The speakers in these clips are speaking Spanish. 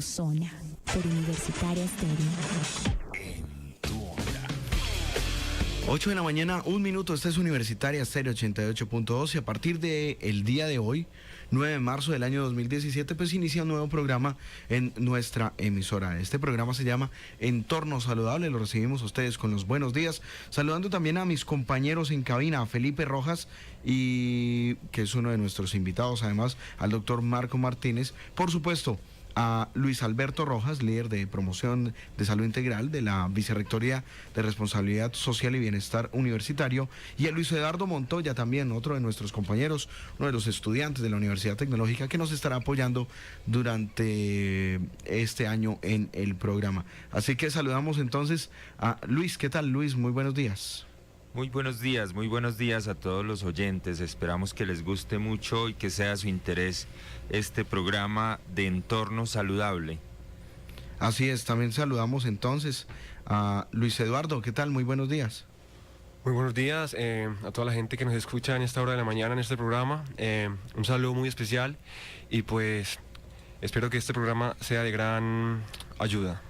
zona por Universitaria Estéreo. 8 de la mañana, 1 minuto, esta es Universitaria Estéreo 88.2 y a partir del día de hoy, 9 de marzo del año 2017, pues inicia un nuevo programa en nuestra emisora. Este programa se llama Entorno Saludable, lo recibimos a ustedes con los buenos días, saludando también a mis compañeros en cabina, a Felipe Rojas, y que es uno de nuestros invitados, además al doctor Marco Martínez, por supuesto, a Luis Alberto Rojas, líder de promoción de salud integral de la Vicerrectoría de Responsabilidad Social y Bienestar Universitario, y a Luis Eduardo Montoya, también otro de nuestros compañeros, uno de los estudiantes de la Universidad Tecnológica, que nos estará apoyando durante este año en el programa. Así que saludamos entonces a Luis. ¿Qué tal, Luis? Muy buenos días. Muy buenos días a todos los oyentes. Esperamos que les guste mucho y que sea de su interés este programa de Entorno Saludable. Así es, también saludamos entonces a Luis Eduardo. ¿Qué tal? Muy buenos días. Muy buenos días a toda la gente que nos escucha en esta hora de la mañana en este programa. Un saludo muy especial y pues espero que este programa sea de gran ayuda.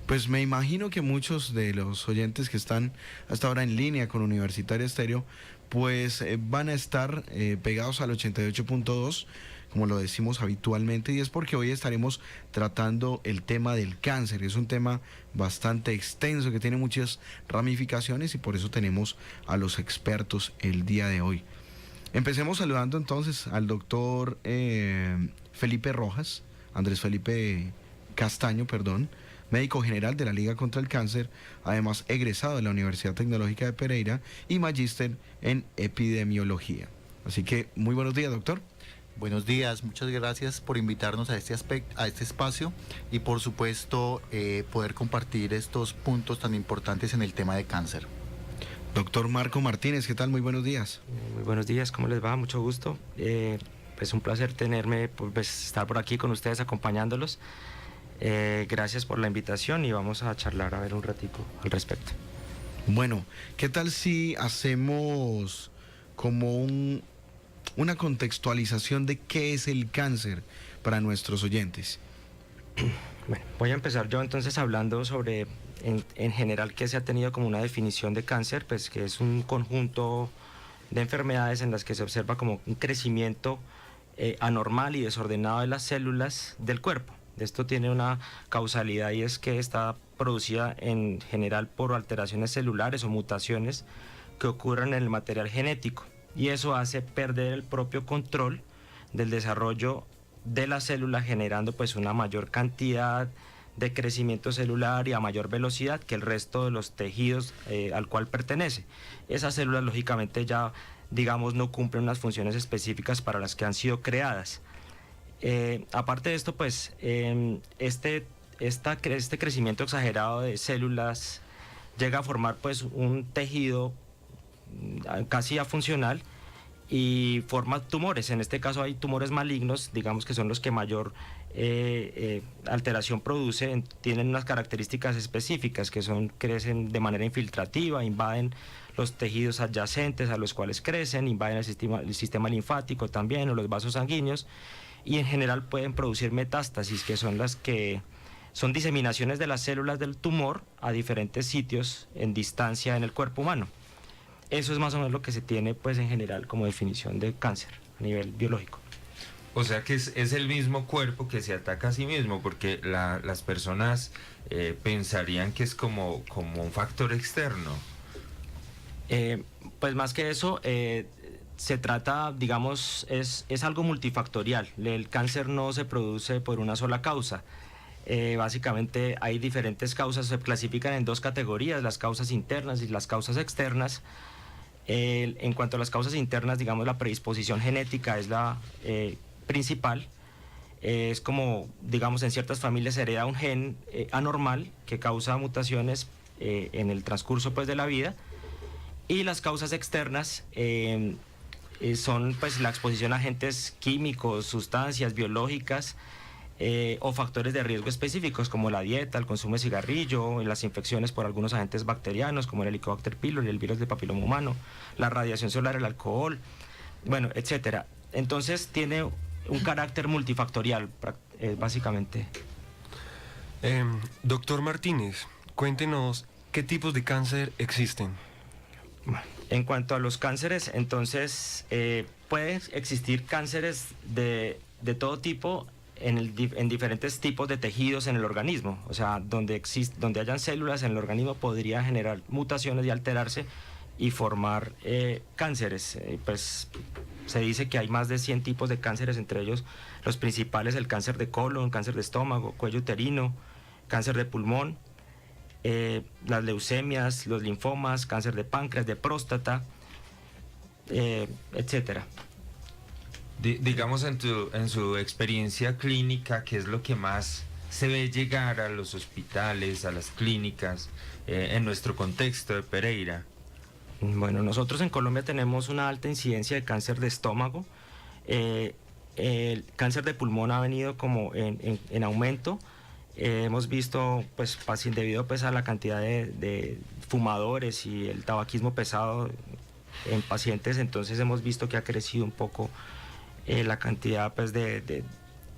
Pues me imagino que muchos de los oyentes que están hasta ahora en línea con Universitaria Estéreo, pues van a estar pegados al 88.2, como lo decimos habitualmente, y es porque hoy estaremos tratando el tema del cáncer. Es un tema bastante extenso que tiene muchas ramificaciones y por eso tenemos a los expertos el día de hoy. Empecemos saludando entonces al doctor Felipe Rojas, Andrés Felipe Castaño, perdón, médico general de la Liga contra el Cáncer, además egresado de la Universidad Tecnológica de Pereira y magíster en epidemiología. Así que muy buenos días, doctor. Buenos días, muchas gracias por invitarnos a este espacio y por supuesto poder compartir estos puntos tan importantes en el tema de cáncer. Doctor Marco Martínez, ¿qué tal? Muy buenos días. Muy buenos días, ¿cómo les va? Mucho gusto. Pues un placer estar por aquí con ustedes acompañándolos. Gracias por la invitación y vamos a charlar a ver un ratico al respecto. Bueno, ¿qué tal si hacemos como una contextualización de qué es el cáncer para nuestros oyentes? Bueno, voy a empezar yo entonces hablando sobre en general qué se ha tenido como una definición de cáncer, pues que es un conjunto de enfermedades en las que se observa como un crecimiento anormal y desordenado de las células del cuerpo. Esto tiene una causalidad y es que está producida en general por alteraciones celulares o mutaciones que ocurren en el material genético, y eso hace perder el propio control del desarrollo de la célula, generando pues una mayor cantidad de crecimiento celular y a mayor velocidad que el resto de los tejidos al cual pertenece. Esas células lógicamente ya digamos no cumplen unas funciones específicas para las que han sido creadas. Aparte de esto, pues este crecimiento exagerado de células llega a formar pues un tejido casi afuncional y forma tumores. En este caso hay tumores malignos, digamos que son los que mayor alteración producen, tienen unas características específicas que crecen de manera infiltrativa, invaden los tejidos adyacentes a los cuales crecen, invaden el sistema linfático también o los vasos sanguíneos, y en general pueden producir metástasis, que son las que son diseminaciones de las células del tumor a diferentes sitios en distancia en el cuerpo humano. Eso es más o menos lo que se tiene pues en general como definición de cáncer a nivel biológico. O sea que es el mismo cuerpo que se ataca a sí mismo, porque las personas pensarían que es como un factor externo. Pues más que eso, se trata, digamos, es algo multifactorial. El cáncer no se produce por una sola causa. Básicamente hay diferentes causas, se clasifican en dos categorías, las causas internas y las causas externas. En cuanto a las causas internas, digamos, la predisposición genética es la principal. Es como, digamos, en ciertas familias se hereda un gen anormal que causa mutaciones en el transcurso pues, de la vida. Y las causas externas son pues, la exposición a agentes químicos, sustancias biológicas o factores de riesgo específicos como la dieta, el consumo de cigarrillo, las infecciones por algunos agentes bacterianos como el Helicobacter pylori, el virus del papiloma humano, la radiación solar, el alcohol, bueno, etcétera. Entonces tiene un carácter multifactorial, básicamente. Doctor Martínez, cuéntenos qué tipos de cáncer existen. Bueno, en cuanto a los cánceres, entonces pueden existir cánceres de todo tipo en diferentes tipos de tejidos en el organismo. O sea, donde hayan células en el organismo podría generar mutaciones y alterarse y formar cánceres. Pues se dice que hay más de 100 tipos de cánceres, entre ellos los principales: el cáncer de colon, cáncer de estómago, cuello uterino, cáncer de pulmón, las leucemias, los linfomas, cáncer de páncreas, de próstata, etcétera. Digamos, en su experiencia clínica, ¿qué es lo que más se ve llegar a los hospitales, a las clínicas, en nuestro contexto de Pereira? Bueno, nosotros en Colombia tenemos una alta incidencia de cáncer de estómago. El cáncer de pulmón ha venido como en aumento. Hemos visto, pues, debido pues, a la cantidad de fumadores y el tabaquismo pesado en pacientes, entonces hemos visto que ha crecido un poco la cantidad, pues, de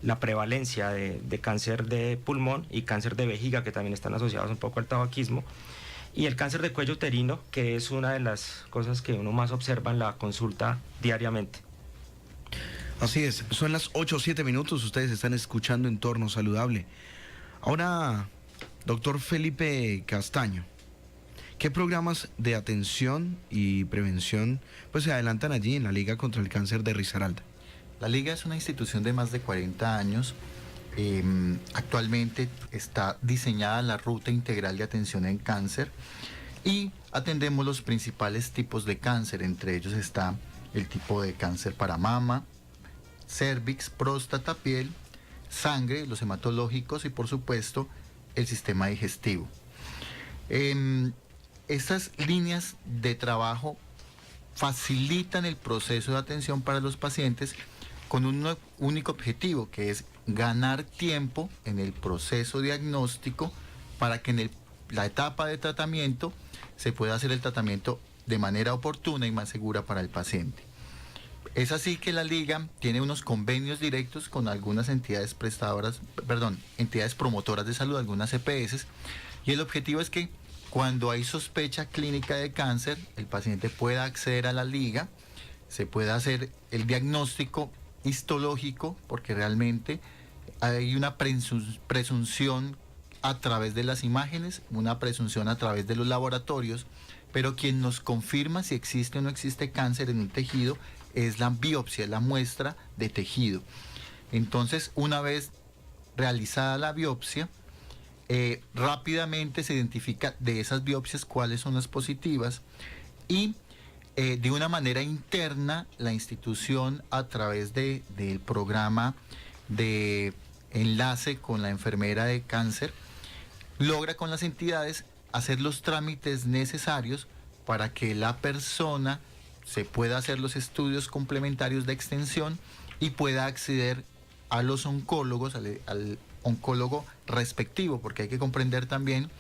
la prevalencia de cáncer de pulmón y cáncer de vejiga, que también están asociados un poco al tabaquismo, y el cáncer de cuello uterino, que es una de las cosas que uno más observa en la consulta diariamente. Así es, son las 8:07, ustedes están escuchando Entorno Saludable. Ahora, doctor Felipe Castaño, ¿qué programas de atención y prevención pues se adelantan allí en la Liga contra el Cáncer de Risaralda? La Liga es una institución de más de 40 años. Actualmente está diseñada la ruta integral de atención en cáncer y atendemos los principales tipos de cáncer. Entre ellos está el tipo de cáncer para mama, cérvix, próstata, piel, sangre, los hematológicos y, por supuesto, el sistema digestivo. Estas líneas de trabajo facilitan el proceso de atención para los pacientes con un único objetivo, que es ganar tiempo en el proceso diagnóstico para que en la etapa de tratamiento se pueda hacer el tratamiento de manera oportuna y más segura para el paciente. Es así que la Liga tiene unos convenios directos con algunas entidades entidades promotoras de salud, algunas EPS, y el objetivo es que cuando hay sospecha clínica de cáncer, el paciente pueda acceder a la Liga, se pueda hacer el diagnóstico histológico, porque realmente hay una presunción a través de las imágenes, una presunción a través de los laboratorios, pero quien nos confirma si existe o no existe cáncer en un tejido es la biopsia, la muestra de tejido. Entonces, una vez realizada la biopsia, rápidamente se identifica de esas biopsias cuáles son las positivas y de una manera interna la institución, a través del programa de enlace con la enfermera de cáncer, logra con las entidades hacer los trámites necesarios para que la persona se pueda hacer los estudios complementarios de extensión y pueda acceder a los oncólogos, al oncólogo respectivo, porque hay que comprender también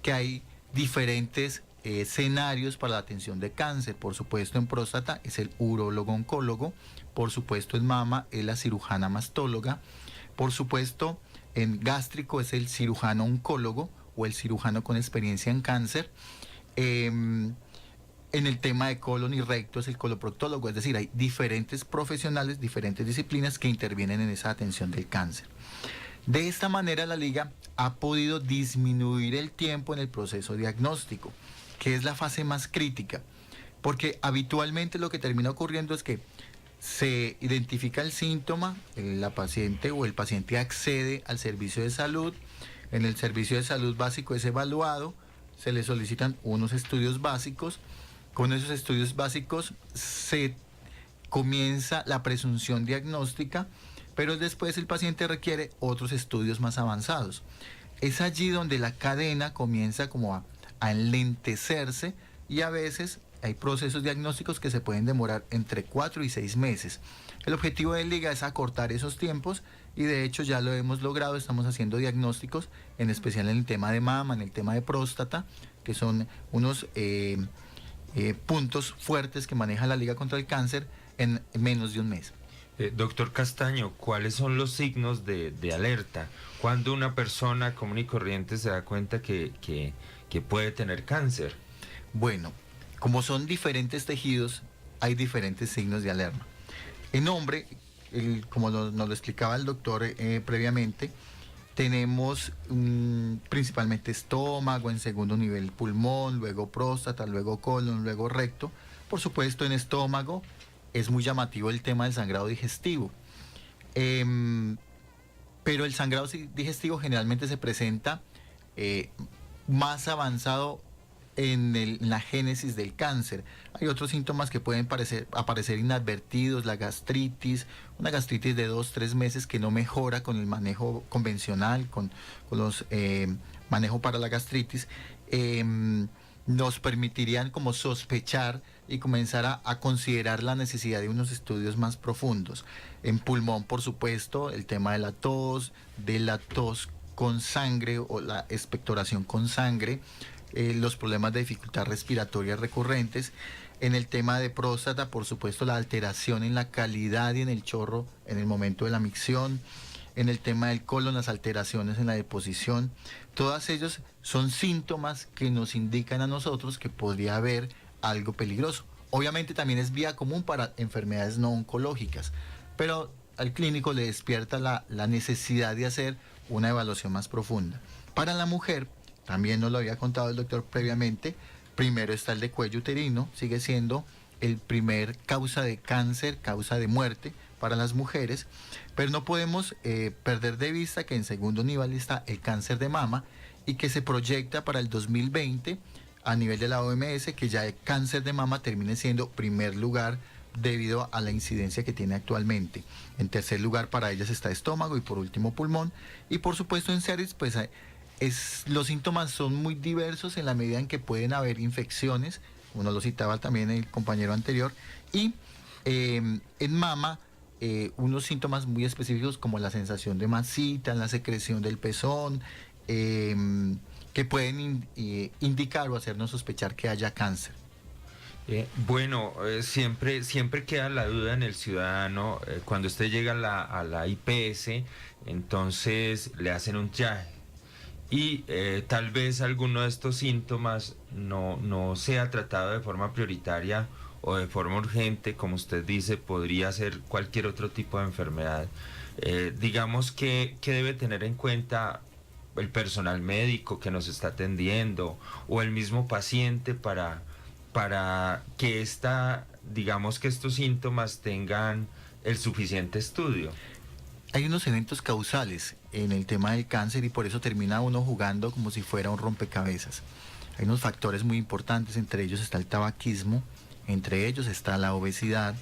que hay diferentes escenarios para la atención de cáncer. Por supuesto, en próstata es el urólogo oncólogo, por supuesto en mama es la cirujana mastóloga, por supuesto en gástrico es el cirujano oncólogo o el cirujano con experiencia en cáncer. En el tema de colon y recto es el coloproctólogo, es decir, hay diferentes profesionales, diferentes disciplinas que intervienen en esa atención del cáncer. De esta manera la Liga ha podido disminuir el tiempo en el proceso diagnóstico, que es la fase más crítica, porque habitualmente lo que termina ocurriendo es que se identifica el síntoma, la paciente o el paciente accede al servicio de salud, en el servicio de salud básico es evaluado, se le solicitan unos estudios básicos, con esos estudios básicos se comienza la presunción diagnóstica, pero después el paciente requiere otros estudios más avanzados. Es allí donde la cadena comienza como a enlentecerse y a veces hay procesos diagnósticos que se pueden demorar entre 4 y 6 meses. El objetivo de Liga es acortar esos tiempos y de hecho ya lo hemos logrado, estamos haciendo diagnósticos, en especial en el tema de mama, en el tema de próstata, que son unos puntos fuertes que maneja la Liga contra el Cáncer en menos de un mes. Doctor Castaño, ¿cuáles son los signos de alerta? Cuando una persona común y corriente se da cuenta que puede tener cáncer. Bueno, como son diferentes tejidos, hay diferentes signos de alarma. En hombre, como nos lo explicaba el doctor previamente, tenemos principalmente estómago, en segundo nivel pulmón, luego próstata, luego colon, luego recto. Por supuesto, en estómago es muy llamativo el tema del sangrado digestivo. Pero el sangrado digestivo generalmente se presenta más avanzado en la génesis del cáncer. Hay otros síntomas que pueden aparecer inadvertidos, la gastritis, una gastritis de 2-3 meses que no mejora con el manejo convencional, con los manejo para la gastritis. Nos permitirían como sospechar y comenzar a considerar la necesidad de unos estudios más profundos. En pulmón, por supuesto, el tema de la tos con sangre o la expectoración con sangre, los problemas de dificultad respiratoria recurrentes. En el tema de próstata, por supuesto, la alteración en la calidad y en el chorro en el momento de la micción. En el tema del colon, las alteraciones en la deposición. Todos ellos son síntomas que nos indican a nosotros que podría haber algo peligroso. Obviamente también es vía común para enfermedades no oncológicas, pero al clínico le despierta la necesidad de hacer una evaluación más profunda. Para la mujer, también nos lo había contado el doctor previamente, primero está el de cuello uterino, sigue siendo el primer causa de cáncer, causa de muerte para las mujeres, pero no podemos perder de vista que en segundo nivel está el cáncer de mama y que se proyecta para el 2020 a nivel de la OMS que ya el cáncer de mama termine siendo primer lugar debido a la incidencia que tiene actualmente. En tercer lugar para ellas está estómago y por último pulmón. Y por supuesto en cervix pues los síntomas son muy diversos en la medida en que pueden haber infecciones, uno lo citaba también el compañero anterior, y en mama unos síntomas muy específicos como la sensación de masita, la secreción del pezón, que pueden indicar o hacernos sospechar que haya cáncer. Siempre queda la duda en el ciudadano, cuando usted llega a la IPS, entonces le hacen un triaje y tal vez alguno de estos síntomas no sea tratado de forma prioritaria o de forma urgente, como usted dice, podría ser cualquier otro tipo de enfermedad. Digamos que debe tener en cuenta el personal médico que nos está atendiendo o el mismo paciente para que digamos que estos síntomas tengan el suficiente estudio. Hay unos eventos causales en el tema del cáncer y por eso termina uno jugando como si fuera un rompecabezas. Hay unos factores muy importantes, entre ellos está el tabaquismo, entre ellos está la obesidad,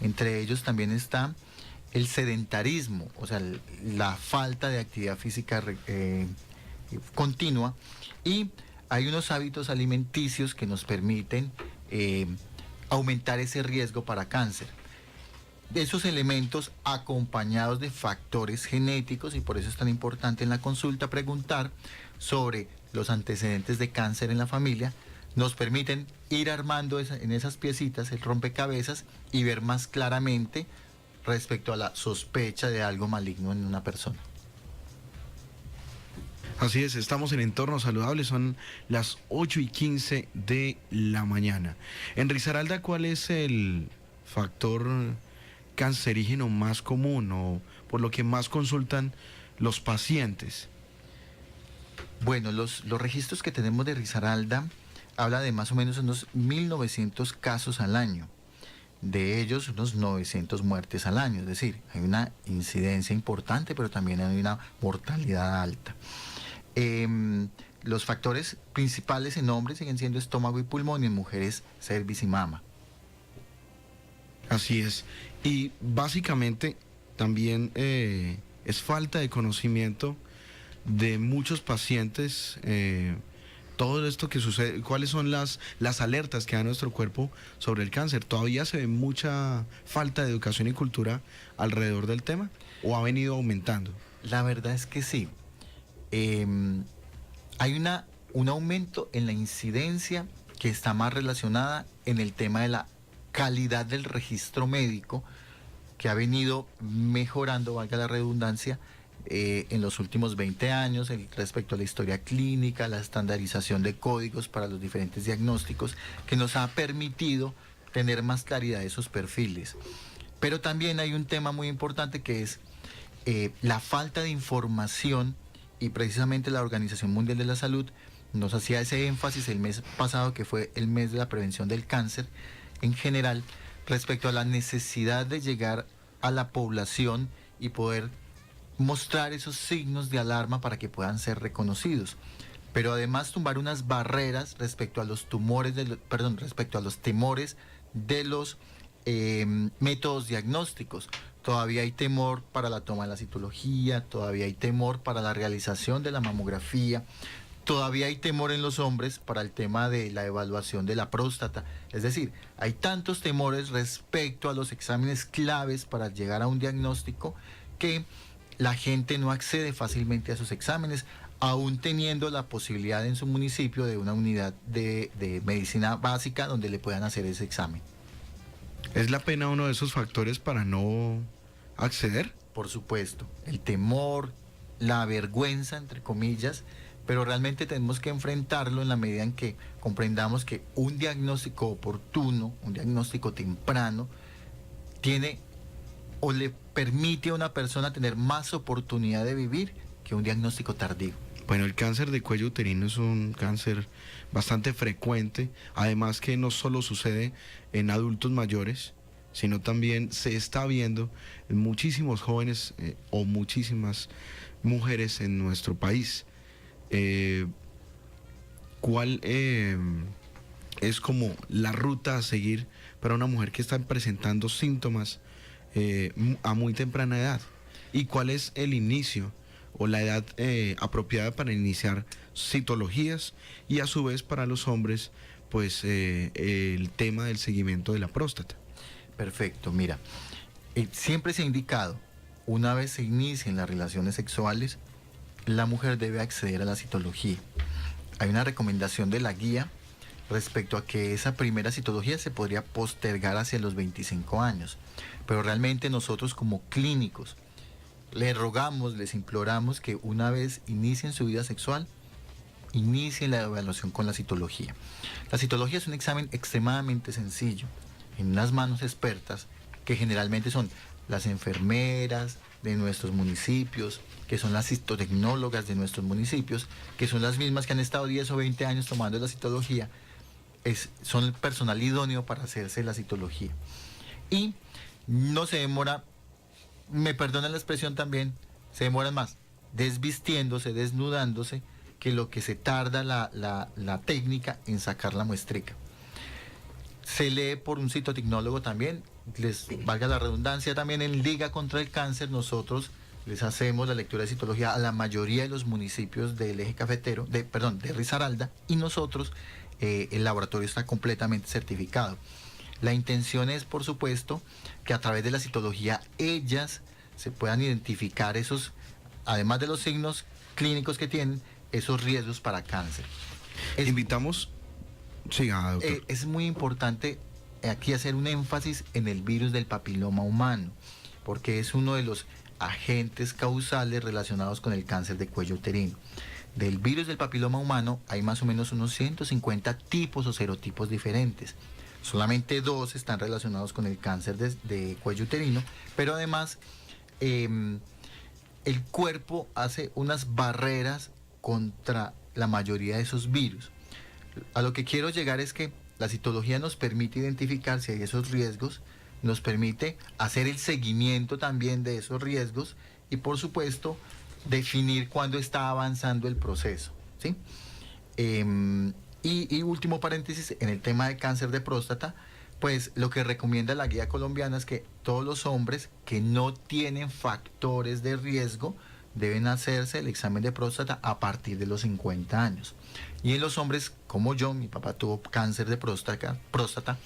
entre ellos también está el sedentarismo, o sea, la falta de actividad física continua, y hay unos hábitos alimenticios que nos permiten aumentar ese riesgo para cáncer. De esos elementos acompañados de factores genéticos, y por eso es tan importante en la consulta preguntar sobre los antecedentes de cáncer en la familia, nos permiten ir armando en esas piecitas el rompecabezas y ver más claramente respecto a la sospecha de algo maligno en una persona. Así es, estamos en Entorno Saludable, son las 8:15 de la mañana. En Risaralda, ¿cuál es el factor cancerígeno más común o por lo que más consultan los pacientes? Bueno, los registros que tenemos de Risaralda habla de más o menos unos 1.900 casos al año. De ellos, unos 900 muertes al año. Es decir, hay una incidencia importante, pero también hay una mortalidad alta. Los factores principales en hombres siguen siendo estómago y pulmón, y en mujeres cervix y mama. Así es. Y básicamente también es falta de conocimiento de muchos pacientes. Todo esto que sucede, cuáles son las alertas que da nuestro cuerpo sobre el cáncer. ¿Todavía se ve mucha falta de educación y cultura alrededor del tema o ha venido aumentando? La verdad es que sí. Hay un aumento en la incidencia que está más relacionada en el tema de la calidad del registro médico, que ha venido mejorando, valga la redundancia, en los últimos 20 años respecto a la historia clínica, la estandarización de códigos para los diferentes diagnósticos, que nos ha permitido tener más claridad de esos perfiles. Pero también hay un tema muy importante que es la falta de información, y precisamente la Organización Mundial de la Salud nos hacía ese énfasis el mes pasado, que fue el mes de la prevención del cáncer en general, respecto a la necesidad de llegar a la población y poder mostrar esos signos de alarma para que puedan ser reconocidos. Pero además tumbar unas barreras respecto a los respecto a los temores de los métodos diagnósticos. Todavía hay temor para la toma de la citología, todavía hay temor para la realización de la mamografía, todavía hay temor en los hombres para el tema de la evaluación de la próstata. Es decir, hay tantos temores respecto a los exámenes claves para llegar a un diagnóstico que la gente no accede fácilmente a esos exámenes, aún teniendo la posibilidad en su municipio de una unidad de medicina básica donde le puedan hacer ese examen. ¿Es la pena uno de esos factores para no acceder? Por supuesto, el temor, la vergüenza, entre comillas, pero realmente tenemos que enfrentarlo en la medida en que comprendamos que un diagnóstico oportuno, un diagnóstico temprano, tiene o le permite a una persona tener más oportunidad de vivir que un diagnóstico tardío. Bueno, el cáncer de cuello uterino es un cáncer bastante frecuente, además que no solo sucede en adultos mayores, sino también se está viendo en muchísimos jóvenes o muchísimas mujeres en nuestro país. ¿Cuál es como la ruta a seguir para una mujer que está presentando síntomas a muy temprana edad? ¿Y cuál es el inicio o la edad apropiada para iniciar citologías? Y a su vez para los hombres, pues el tema del seguimiento de la próstata. Perfecto, mira, siempre se ha indicado, una vez se inician las relaciones sexuales, la mujer debe acceder a la citología. Hay una recomendación de la guía respecto a que esa primera citología se podría postergar hacia los 25 años, pero realmente nosotros como clínicos les rogamos, les imploramos que una vez inicien su vida sexual, inicien la evaluación con la citología. La citología es un examen extremadamente sencillo, en unas manos expertas, que generalmente son las enfermeras de nuestros municipios, que son las citotecnólogas de nuestros municipios, que son las mismas que han estado 10 o 20 años tomando la citología, son el personal idóneo para hacerse la citología. Y no se demora, me perdonan la expresión también, se demoran más desvistiéndose, desnudándose, que lo que se tarda la técnica en sacar la muestrica. Se lee por un citotecnólogo también, les valga la redundancia, también en Liga contra el Cáncer nosotros les hacemos la lectura de citología a la mayoría de los municipios del eje cafetero, de Risaralda, y nosotros, el laboratorio está completamente certificado. La intención es, por supuesto, que a través de la citología ellas se puedan identificar esos, además de los signos clínicos que tienen, esos riesgos para cáncer. Invitamos... Siga, doctor. Es muy importante aquí hacer un énfasis en el virus del papiloma humano, porque es uno de los agentes causales relacionados con el cáncer de cuello uterino. Del virus del papiloma humano hay más o menos unos 150 tipos o serotipos diferentes. Solamente 2 están relacionados con el cáncer de cuello uterino, pero además el cuerpo hace unas barreras contra la mayoría de esos virus. A lo que quiero llegar es que la citología nos permite identificar si hay esos riesgos, nos permite hacer el seguimiento también de esos riesgos y, por supuesto, definir cuándo está avanzando el proceso, ¿sí? Y último paréntesis, en el tema de cáncer de próstata, pues lo que recomienda la guía colombiana es que todos los hombres que no tienen factores de riesgo deben hacerse el examen de próstata a partir de los 50 años. Y en los hombres, como yo, mi papá tuvo cáncer de próstata,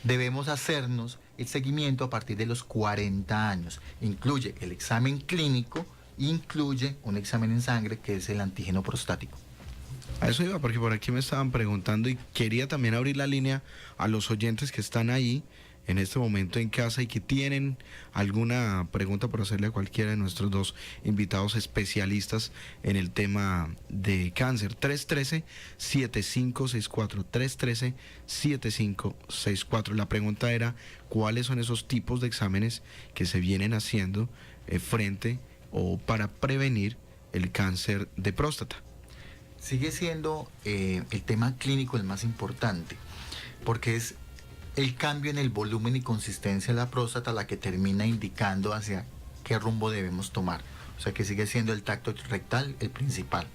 debemos hacernos el seguimiento a partir de los 40 años. Incluye el examen clínico, incluye un examen en sangre que es el antígeno prostático. A eso iba, porque por aquí me estaban preguntando y quería también abrir la línea a los oyentes que están ahí en este momento en casa y que tienen alguna pregunta por hacerle a cualquiera de nuestros dos invitados especialistas en el tema de cáncer. 313-7564, 313-7564. La pregunta era, ¿cuáles son esos tipos de exámenes que se vienen haciendo frente o para prevenir el cáncer de próstata? Sigue siendo el tema clínico el más importante, porque es el cambio en el volumen y consistencia de la próstata la que termina indicando hacia qué rumbo debemos tomar. O sea que sigue siendo el tacto rectal el principal.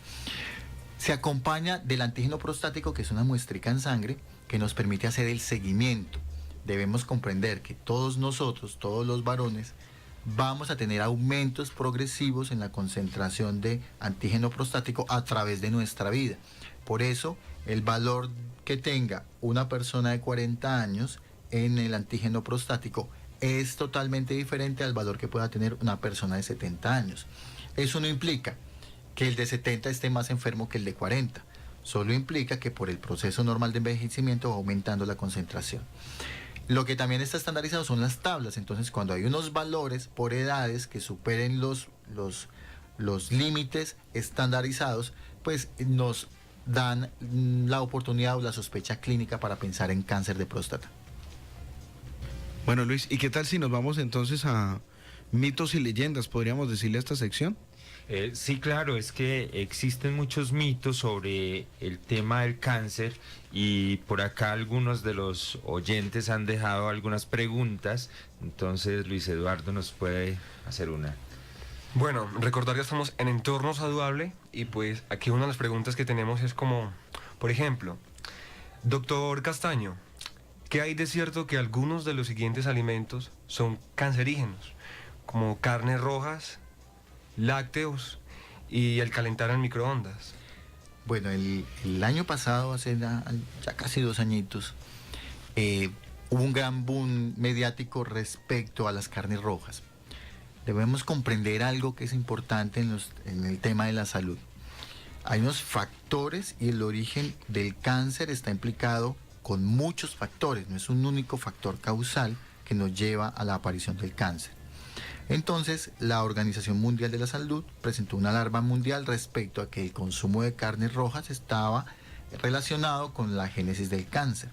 Se acompaña del antígeno prostático, que es una muestrica en sangre que nos permite hacer el seguimiento. Debemos comprender que todos nosotros, todos los varones, vamos a tener aumentos progresivos en la concentración de antígeno prostático a través de nuestra vida. Por eso, el valor que tenga una persona de 40 años en el antígeno prostático es totalmente diferente al valor que pueda tener una persona de 70 años. Eso no implica que el de 70 esté más enfermo que el de 40. Solo implica que por el proceso normal de envejecimiento va aumentando la concentración. Lo que también está estandarizado son las tablas. Entonces, cuando hay unos valores por edades que superen los límites estandarizados, pues nos dan la oportunidad o la sospecha clínica para pensar en cáncer de próstata. Bueno, Luis, ¿y qué tal si nos vamos entonces a mitos y leyendas, podríamos decirle a esta sección? Sí, claro, es que existen muchos mitos sobre el tema del cáncer y por acá algunos de los oyentes han dejado algunas preguntas, entonces Luis Eduardo nos puede hacer una. Bueno, recordar que estamos en entorno saludable y pues aquí una de las preguntas que tenemos es como, por ejemplo, doctor Castaño, ¿qué hay de cierto que algunos de los siguientes alimentos son cancerígenos? Como carnes rojas, lácteos y el calentar en microondas. Bueno, el año pasado, hace ya casi 2 añitos, hubo un gran boom mediático respecto a las carnes rojas. Debemos comprender algo que es importante en el tema de la salud. Hay unos factores y el origen del cáncer está implicado con muchos factores, no es un único factor causal que nos lleva a la aparición del cáncer. Entonces, la Organización Mundial de la Salud presentó una alarma mundial respecto a que el consumo de carnes rojas estaba relacionado con la génesis del cáncer.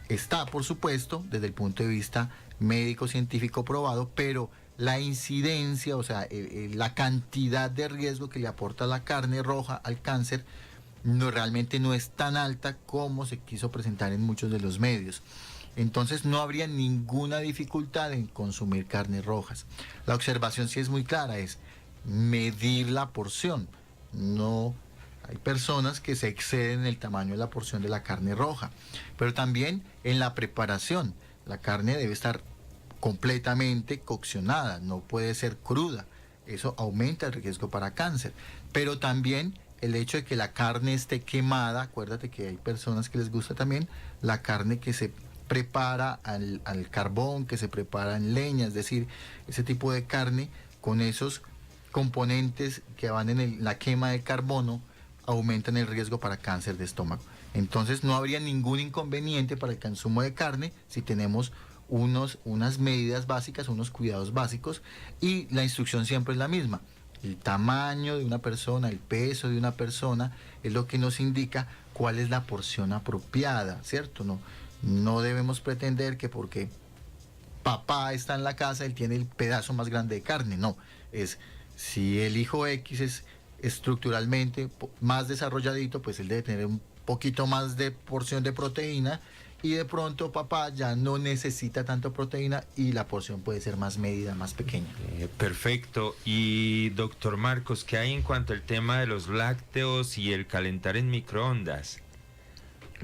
Está, por supuesto, desde el punto de vista médico-científico probado, pero la incidencia, o sea, la cantidad de riesgo que le aporta la carne roja al cáncer realmente no es tan alta como se quiso presentar en muchos de los medios. Entonces no habría ninguna dificultad en consumir carnes rojas. La observación sí es muy clara, es medir la porción. No hay personas que se exceden en el tamaño de la porción de la carne roja, pero también en la preparación. La carne debe estar completamente coccionada, no puede ser cruda. Eso aumenta el riesgo para cáncer. Pero también el hecho de que la carne esté quemada, acuérdate que hay personas que les gusta también la carne que se prepara al carbón, que se prepara en leña, es decir, ese tipo de carne con esos componentes que van en la quema de carbono aumentan el riesgo para cáncer de estómago. Entonces no habría ningún inconveniente para el consumo de carne si tenemos unas medidas básicas, unos cuidados básicos, y la instrucción siempre es la misma. El tamaño de una persona, el peso de una persona es lo que nos indica cuál es la porción apropiada, ¿cierto? No debemos pretender que porque papá está en la casa, él tiene el pedazo más grande de carne. No, es si el hijo X es estructuralmente más desarrolladito, pues él debe tener un poquito más de porción de proteína, y de pronto papá ya no necesita tanto proteína y la porción puede ser más medida, más pequeña. Perfecto. Y doctor Marcos, ¿qué hay en cuanto al tema de los lácteos y el calentar en microondas?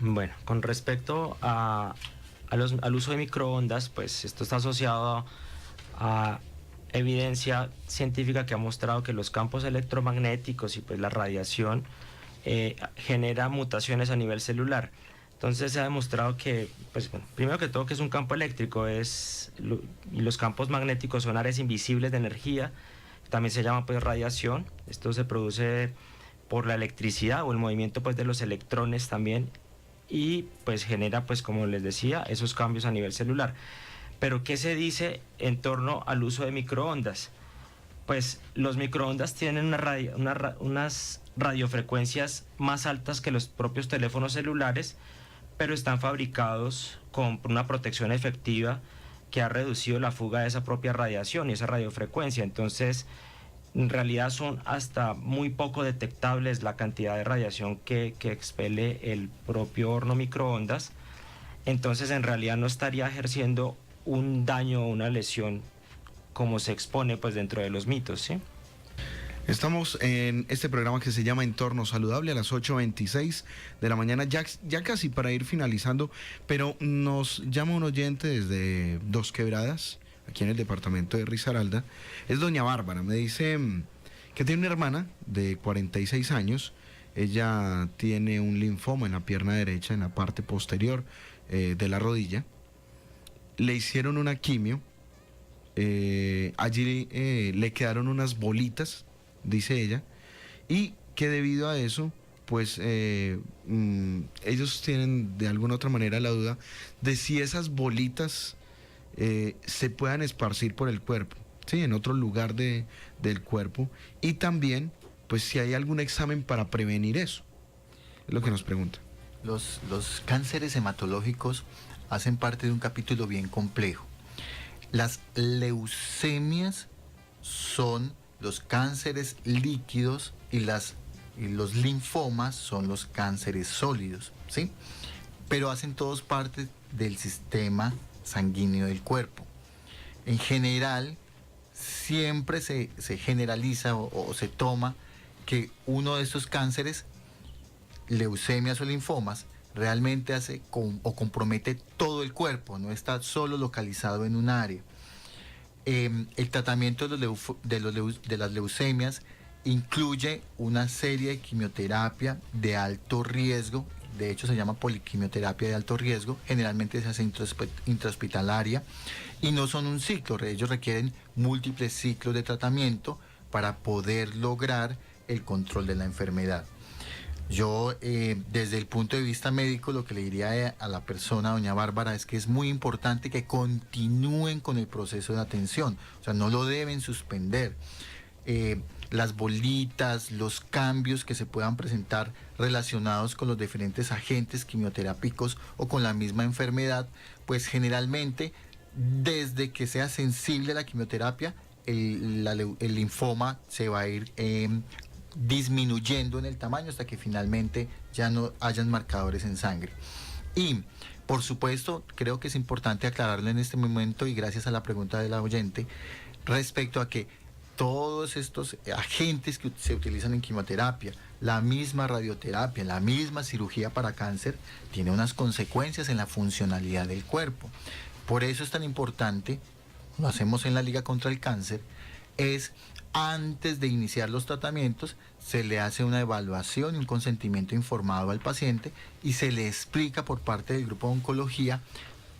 Bueno, con respecto al uso de microondas, pues esto está asociado a evidencia científica que ha mostrado que los campos electromagnéticos y pues la radiación genera mutaciones a nivel celular. Entonces se ha demostrado que, pues, bueno, primero que todo, que es un campo eléctrico, y los campos magnéticos son áreas invisibles de energía, también se llama pues radiación. Esto se produce por la electricidad o el movimiento pues de los electrones también, y pues genera, pues como les decía, esos cambios a nivel celular. Pero ¿qué se dice en torno al uso de microondas? Pues los microondas tienen unas radiofrecuencias más altas que los propios teléfonos celulares, pero están fabricados con una protección efectiva que ha reducido la fuga de esa propia radiación y esa radiofrecuencia. Entonces, en realidad son hasta muy poco detectables la cantidad de radiación que expele el propio horno microondas. Entonces, en realidad no estaría ejerciendo un daño o una lesión como se expone pues dentro de los mitos, ¿sí? Estamos en este programa que se llama Entorno Saludable a las 8:26 de la mañana, ya casi para ir finalizando, pero nos llama un oyente desde Dos Quebradas, aquí en el departamento de Risaralda. Es doña Bárbara, me dice que tiene una hermana de 46 años, ella tiene un linfoma en la pierna derecha, en la parte posterior de la rodilla. Le hicieron una quimio, allí le quedaron unas bolitas, dice ella, y que debido a eso, pues ellos tienen de alguna otra manera la duda de si esas bolitas se puedan esparcir por el cuerpo, ¿sí? En otro lugar del cuerpo, y también, pues si hay algún examen para prevenir eso, es lo que nos pregunta. Los cánceres hematológicos hacen parte de un capítulo bien complejo. Las leucemias son los cánceres líquidos y los linfomas son los cánceres sólidos, ¿sí? Pero hacen todos parte del sistema sanguíneo del cuerpo. En general, siempre se generaliza o se toma que uno de estos cánceres, leucemias o linfomas, realmente hace o compromete todo el cuerpo, no está solo localizado en un área. El tratamiento de las leucemias incluye una serie de quimioterapia de alto riesgo, de hecho se llama poliquimioterapia de alto riesgo, generalmente se hace intrahospitalaria y no son un ciclo, ellos requieren múltiples ciclos de tratamiento para poder lograr el control de la enfermedad. Yo, desde el punto de vista médico, lo que le diría a la persona, doña Bárbara, es que es muy importante que continúen con el proceso de atención, o sea, no lo deben suspender. Las bolitas, los cambios que se puedan presentar relacionados con los diferentes agentes quimioterápicos o con la misma enfermedad, pues generalmente, desde que sea sensible a la quimioterapia, el linfoma se va a ir disminuyendo en el tamaño hasta que finalmente ya no hayan marcadores en sangre. Y por supuesto, creo que es importante aclararlo en este momento, y gracias a la pregunta de la oyente, respecto a que todos estos agentes que se utilizan en quimioterapia, la misma radioterapia, la misma cirugía para cáncer, tiene unas consecuencias en la funcionalidad del cuerpo. Por eso es tan importante, lo hacemos en la Liga contra el Cáncer, es antes de iniciar los tratamientos, se le hace una evaluación y un consentimiento informado al paciente y se le explica por parte del grupo de oncología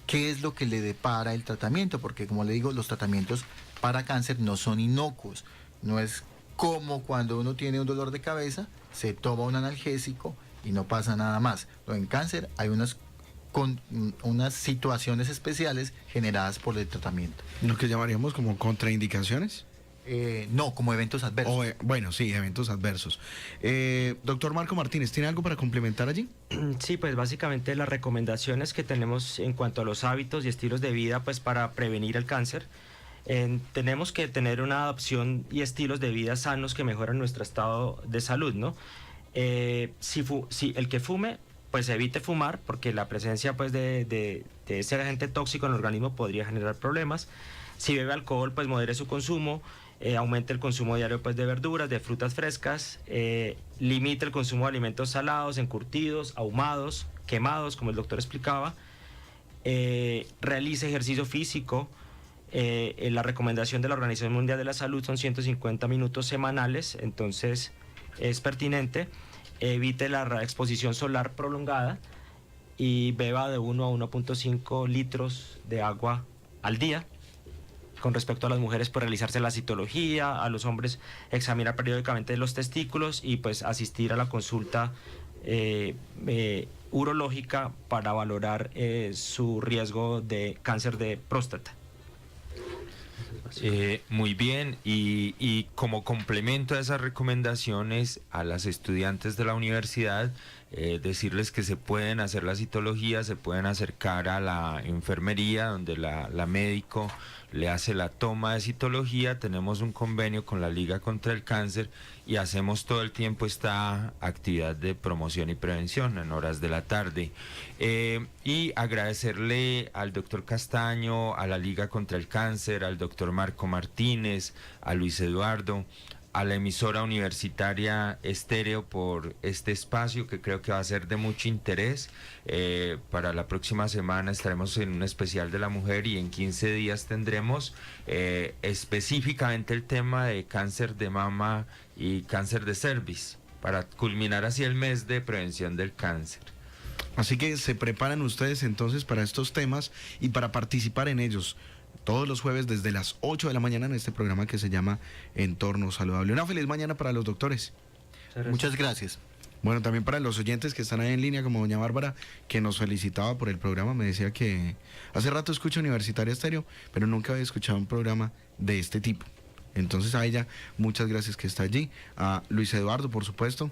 qué es lo que le depara el tratamiento, porque como le digo, los tratamientos para cáncer no son inocuos, no es como cuando uno tiene un dolor de cabeza, se toma un analgésico y no pasa nada más. En cáncer hay unas situaciones especiales generadas por el tratamiento. Lo que llamaríamos como contraindicaciones. No, como eventos adversos. Bueno, sí, eventos adversos. Doctor Marco Martínez, ¿tiene algo para complementar allí? Sí, pues básicamente las recomendaciones que tenemos en cuanto a los hábitos y estilos de vida, pues para prevenir el cáncer, tenemos que tener una adopción y estilos de vida sanos que mejoran nuestro estado de salud, ¿no? Si el que fume, pues evite fumar, porque la presencia pues de ese agente tóxico en el organismo podría generar problemas. Si bebe alcohol, pues modere su consumo. Aumente el consumo diario pues, de verduras, de frutas frescas, limite el consumo de alimentos salados, encurtidos, ahumados, quemados, como el doctor explicaba, realice ejercicio físico. La recomendación de la Organización Mundial de la Salud son 150 minutos semanales, entonces es pertinente. Evite la exposición solar prolongada y beba de 1 a 1.5 litros de agua al día. Con respecto a las mujeres, pues realizarse la citología, a los hombres examinar periódicamente los testículos y pues asistir a la consulta urológica para valorar su riesgo de cáncer de próstata. Muy bien, y como complemento a esas recomendaciones a las estudiantes de la universidad, decirles que se pueden hacer la citología, se pueden acercar a la enfermería donde la médico le hace la toma de citología. Tenemos un convenio con la Liga contra el Cáncer y hacemos todo el tiempo esta actividad de promoción y prevención en horas de la tarde. Y agradecerle al doctor Castaño, a la Liga contra el Cáncer, al doctor Marco Martínez, a Luis Eduardo, a la emisora universitaria Estéreo por este espacio que creo que va a ser de mucho interés. Para la próxima semana estaremos en un especial de la mujer y en 15 días tendremos específicamente el tema de cáncer de mama y cáncer de cervix, para culminar así el mes de prevención del cáncer. Así que se preparan ustedes entonces para estos temas y para participar en ellos todos los jueves desde las 8 de la mañana en este programa que se llama Entorno Saludable. Una feliz mañana para los doctores. Muchas gracias. Bueno, también para los oyentes que están ahí en línea, como doña Bárbara, que nos felicitaba por el programa. Me decía que hace rato escucha Universitaria Estéreo, pero nunca había escuchado un programa de este tipo. Entonces a ella, muchas gracias que está allí. A Luis Eduardo, por supuesto,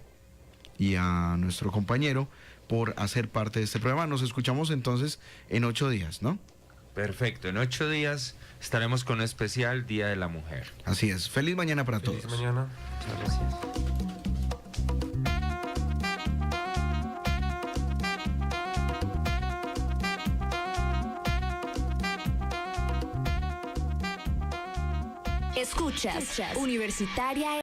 y a nuestro compañero por hacer parte de este programa. Nos escuchamos entonces en 8 días, ¿no? Perfecto, en 8 días estaremos con un especial Día de la Mujer. Así es. Feliz mañana para todos. Feliz mañana. Muchas gracias. Escuchas Universitaria